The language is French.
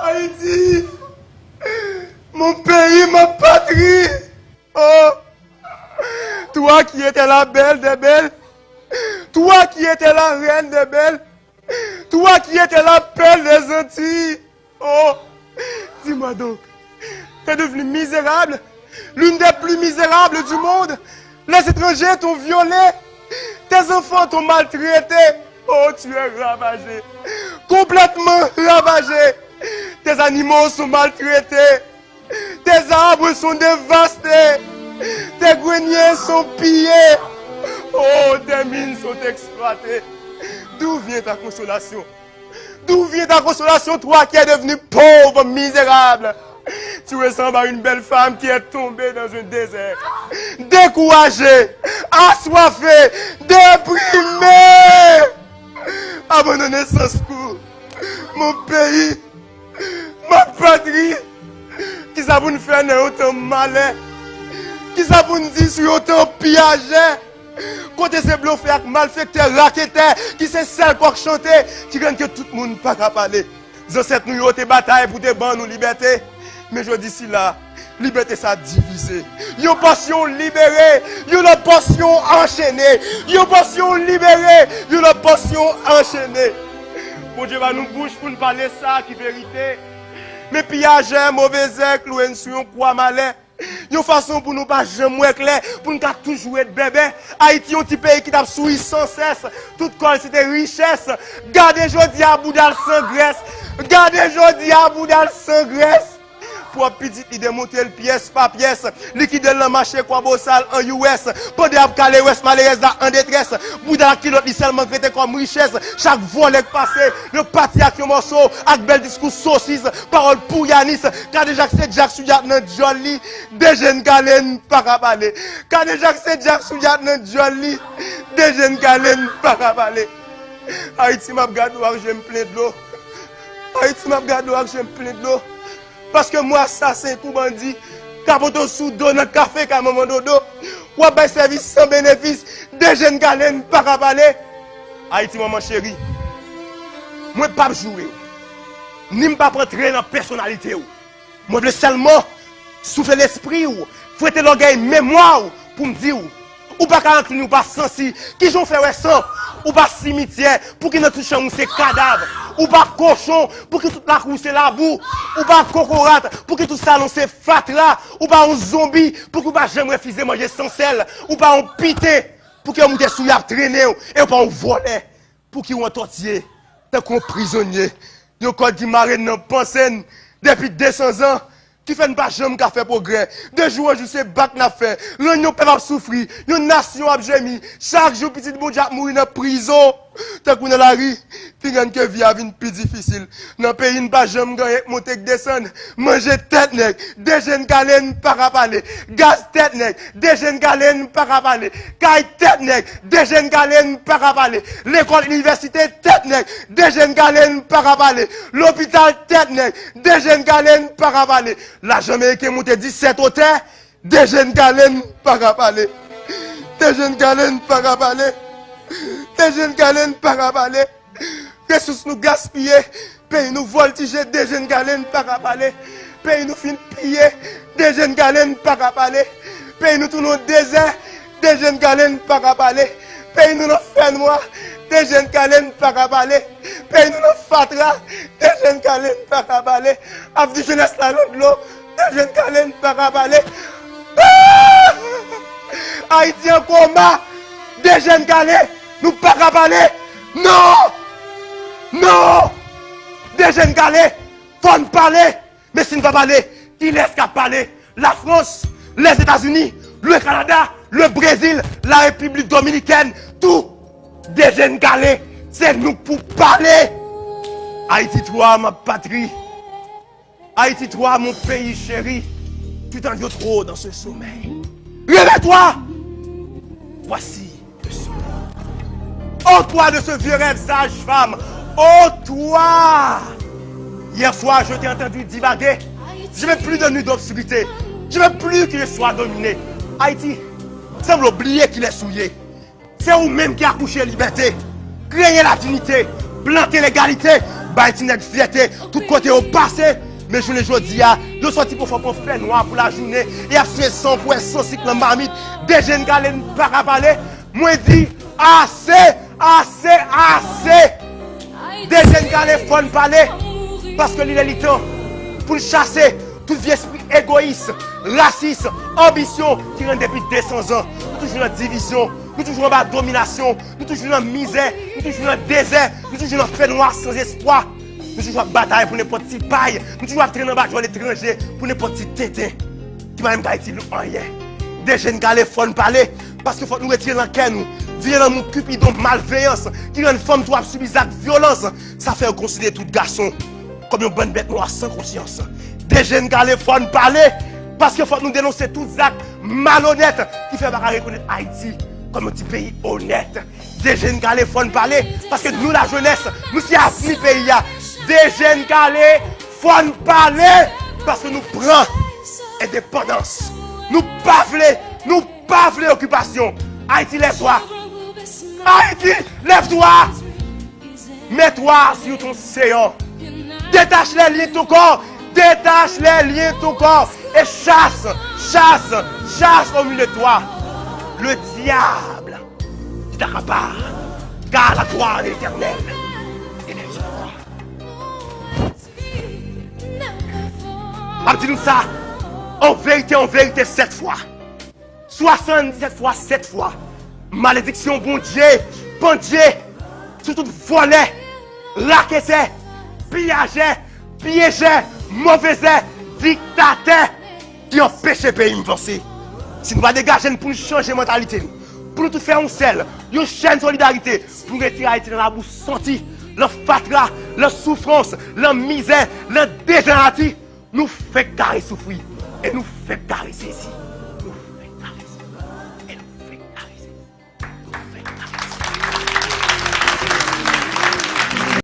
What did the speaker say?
Haïti, mon pays, ma patrie. Oh, toi qui étais la belle des belles, toi qui étais la reine des belles, toi qui étais la perle des Antilles. Oh, dis-moi donc, t'es devenu misérable, l'une des plus misérables du monde. Les étrangers t'ont violé, tes enfants t'ont maltraité. Oh, tu es ravagé, complètement ravagé. Tes animaux sont maltraités, tes arbres sont dévastés, tes greniers sont pillés. Oh, tes mines sont exploitées. D'où vient ta consolation? D'où vient ta consolation, toi qui es devenu pauvre, misérable? Tu ressembles à une belle femme qui est tombée dans un désert, découragée, assoiffée, déprimée, abandonnée sans secours. Mon pays, ma patrie, qui ça vous fait autant malin, qui ça vous dit sur autant piégé, côté ces bluffeurs, malfaiteurs, raquetteurs, qui c'est celle pour chanter, qui gagne que tout le monde pas qu'à parler. Ils ont cette nous te bataille pour te ban nous liberté. Mais je dis si là, liberté ça divisé. Une passion libérée, une passion enchaînée, une passion libérée, une passion enchaînée. Bon Dieu va nous bouche pour nous parler ça qui vérité. Mais pillage, mauvais aigle, ou sur un quoi malin. Une façon pour nous pas jamais clair, pour nous toujours être bébé. Haïti, un petit pays qui t'a souri sans cesse. Tout col c'était richesse. Gardez jodi à Boudal sans graisse. Gardez jodi à Boudal sans graisse. Pour petit, il démonter le pièce par pièce. Liquide le marché, quoi, beau sale en US. Pendant à caler West malheureuse là en détresse. Bouddha qui l'autre, seulement traité comme richesse. Chaque volet passé, le parti avec un morceau, avec bel discours saucisse, parole pour Yanis. Quand déjà c'est Jack Souyat dans Jolly, des jeunes galènes par à parler. Quand déjà c'est Jack Souyat dans Jolly, des jeunes galènes par à parler. Haïti m'a regardé, j'aime plein de l'eau. Haïti m'a regardé, j'aime plein de l'eau. Parce que moi, assassin, tout bandit, capote sous dos dans le café, comme maman dodo, ou un service sans bénéfice, des jeunes galènes, pas à parler. Haïti, maman chérie, moi, pas jouer, ni pas rentrer dans la personnalité. Moi, je veux seulement souffler l'esprit, fouetter l'orgueil, mémoire, pour me dire, ou pas qu'à nous pas sensi, qui j'en fait ça, ou pas cimetière, pour qu'ils ne touchent pas ces cadavres, ou pas cochon, pour que toute la cour c'est la boue, ou pas cocorate, pour que tout ça c'est fatra, ou pas un zombie, pour que pas jamais refuser manger sans sel, ou pas un pité, pour que vous êtes sous la traîner, et pas un volet, pour qu'ils ont tortillé, tant qu'on prisonnier, yon code qui marine dans pensée, depuis 200 ans, qui fait pas jamais qu'à faire progrès. De jour en jour, c'est bac n'a fait. L'union peut pas souffrir. Une nation a gémi. Chaque jour, petit bon Jack mourir dans prison. Tant qu'on est la rue, puis gagne que vie a une plus difficile. Dans le pays, pas jamais gagner, monter, descendre. Manger tête nègre. Des jeunes galènes par à parler. Gaz tête nègre. Des jeunes galènes par à parler. Caille tête nègre. Des jeunes galènes par à parler. L'école, université tête nègre. Des jeunes galènes par à parler. L'hôpital tête nègre. Des jeunes galènes par à parler. La Jamaïque est montée 17 hôtels. Des jeunes galènes par à parler. Des jeunes galènes par à parler. Des jeunes galènes par à parler. Ressources nous gaspillées. Pays nous voltiger. Des jeunes galènes par à parler. Pays nous fin piller. Des jeunes galènes par à parler. Pays nous tournons désert. Des jeunes galènes par à parler. Pays nous fait noir. Des jeunes galènes par à parler. Pays nous fatra. Des jeunes galènes par à parler. Avec du jeunesse là de l'eau. Des jeunes galènes par à parler. Haïti en combat. Des jeunes galènes. Nous pas qu'à parler. Non! Non! Des jeunes galets, faut nous parler. Mais si nous ne pas parler, qui laisse qu'à parler? La France, les États-Unis, le Canada, le Brésil, la République Dominicaine, tout. Des jeunes galets, c'est nous pour parler. Haïti, toi, ma patrie. Haïti, toi, mon pays chéri. Tu t'en viens trop dans ce sommeil. Réveille-toi! Voici le sommeil. Oh toi de ce vieux rêve sage-femme, oh toi! Hier soir, je t'ai entendu divaguer. Je ne veux plus de nuit d'obscurité. Je ne veux plus qu'il soit dominé. Haïti semble oublier qu'il est souillé. C'est vous-même qui a couché la liberté, créé la dignité, planté l'égalité, bah une net fierté, tout côté au passé. Mais je le dis, ils sorti pour faire un fait noir pour la journée. Et à 100 pour 100 cycles en marmite. Des jeunes gars ne pas parler. Moi dis assez. Des jeunes gars ne font parler. Parce que l'île est temps pour chasser tout vieux esprit égoïste, raciste, ambition qui rend depuis 200 ans. Nous toujours dans division, nous toujours dans domination, nous toujours dans misère, nous toujours dans désert, nous toujours dans fait noir sans espoir. Nous toujours bataille pour n'importe qui paille, nous toujours traîner dans bataille l'étranger pour n'importe qui tété. Qui m'a même pas dit rien. Des jeunes gars les font parler parce qu'il faut nous retirer dans cœur nous. Violent mon cupidon malveillance qui rend une femme toi subir cette violence, ça fait considérer tout garçon comme une bonne bête noire sans conscience. Des jeunes gars les font parler parce qu'il faut nous dénoncer tous les actes malhonnêtes qui fait pas reconnaître Haïti comme un petit pays honnête. Des jeunes gars les font parler parce que nous la jeunesse, nous sommes avenir pays. Des jeunes gars les font parler parce que nous prenons indépendance. Nous pas voulons occupation. Haïti lève-toi. Haïti lève-toi. Mets-toi sur ton séant. Détache les liens de ton corps. Détache les liens de ton corps. Et chasse au milieu de toi. Le diable qui t'accapare. Car la gloire de l'Éternel. Dis-nous ça. En vérité, 7 fois. 77 fois, 7 fois. Malédiction, bon Dieu, surtout volé, raqueté, piégé, mauvais, dictateur, qui empêche le pays d'avancer. Si nous ne dégager pour nous changer de mentalité, pour nous tout faire un seul, une chaîne de solidarité, pour retirer Haïti dans la bouche sentie, la fatra, la souffrance, la misère, la dégénération, nous fait carré souffrir et nous fait carré saisir.